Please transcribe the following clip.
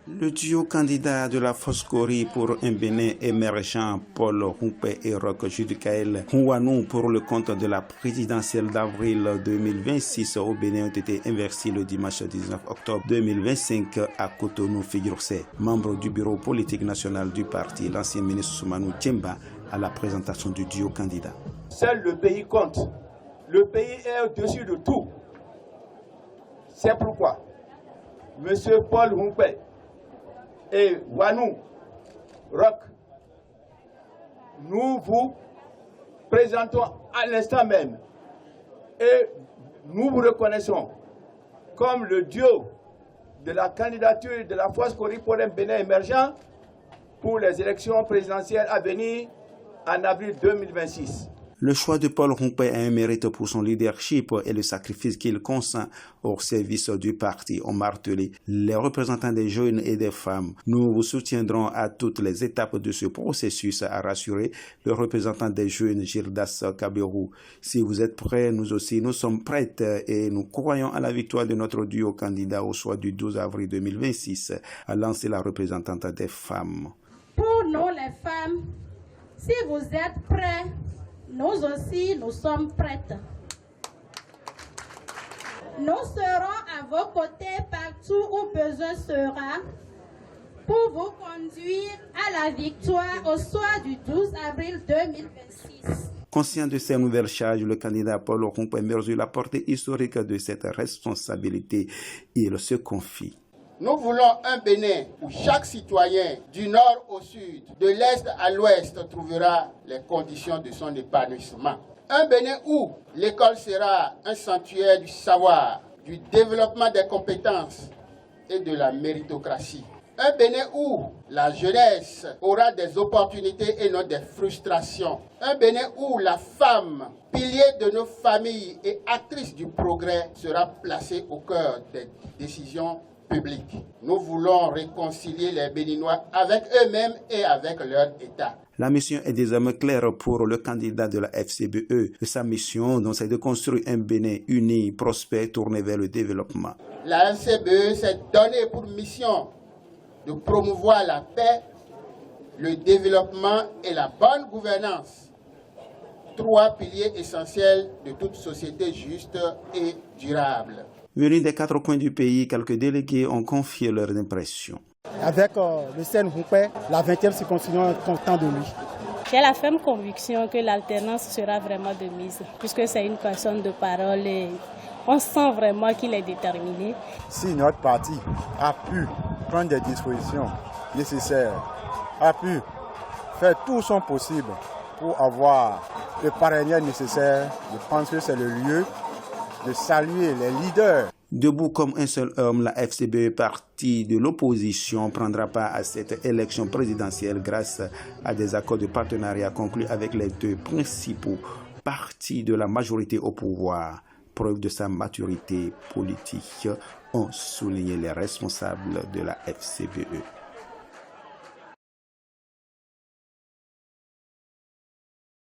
Le duo candidat de la Foscori pour un Bénin émergent, Paul Humpé et Roch Judicaël Huanou pour le compte de la présidentielle d'avril 2026 au Bénin ont été investis le dimanche 19 octobre 2025 à Cotonou, figure-se. Membre du bureau politique national du parti, l'ancien ministre Soumanou Tchemba à la présentation du duo candidat. Seul le pays compte. Le pays est au-dessus de tout. C'est pourquoi M. Paul Humpé et Wanou Roch, nous vous présentons à l'instant même et nous vous reconnaissons comme le duo de la candidature de la Foscori pour un Bénin émergent pour les élections présidentielles à venir en avril 2026. Le choix de Paul Humpé a un mérite pour son leadership et le sacrifice qu'il consent au service du parti, ont martelé les représentants des jeunes et des femmes. Nous vous soutiendrons à toutes les étapes de ce processus, a rassuré le représentant des jeunes, Gildas Kaberou. Si vous êtes prêts, nous aussi, nous sommes prêtes et nous croyons à la victoire de notre duo candidat au choix du 12 avril 2026, a lancé la représentante des femmes. Pour nous les femmes, si vous êtes prêts, nous aussi, nous sommes prêtes. Nous serons à vos côtés partout où besoin sera pour vous conduire à la victoire au soir du 12 avril 2026. Conscient de ces nouvelles charges, le candidat Paul Humpé mesure la portée historique de cette responsabilité. Il se confie. Nous voulons un Bénin où chaque citoyen, du nord au sud, de l'est à l'ouest, trouvera les conditions de son épanouissement. Un Bénin où l'école sera un sanctuaire du savoir, du développement des compétences et de la méritocratie. Un Bénin où la jeunesse aura des opportunités et non des frustrations. Un Bénin où la femme, pilier de nos familles et actrice du progrès, sera placée au cœur des décisions publiques. Nous voulons réconcilier les Béninois avec eux-mêmes et avec leur État. La mission est désormais claire pour le candidat de la FCBE. Sa mission, c'est de construire un Bénin uni, prospère, tourné vers le développement. La FCBE s'est donnée pour mission de promouvoir la paix, le développement et la bonne gouvernance. Trois piliers essentiels de toute société juste et durable. Venus des quatre coins du pays, quelques délégués ont confié leurs impressions. Avec le CN Humpé, la 20e circonscription est content de lui. J'ai la ferme conviction que l'alternance sera vraiment de mise, puisque c'est une personne de parole et on sent vraiment qu'il est déterminé. Si notre parti a pu prendre des dispositions nécessaires, a pu faire tout son possible pour avoir le parrainage nécessaire, je pense que c'est le lieu de saluer les leaders. Debout comme un seul homme, la FCBE, parti de l'opposition, prendra part à cette élection présidentielle grâce à des accords de partenariat conclus avec les deux principaux partis de la majorité au pouvoir. Preuve de sa maturité politique, ont souligné les responsables de la FCBE.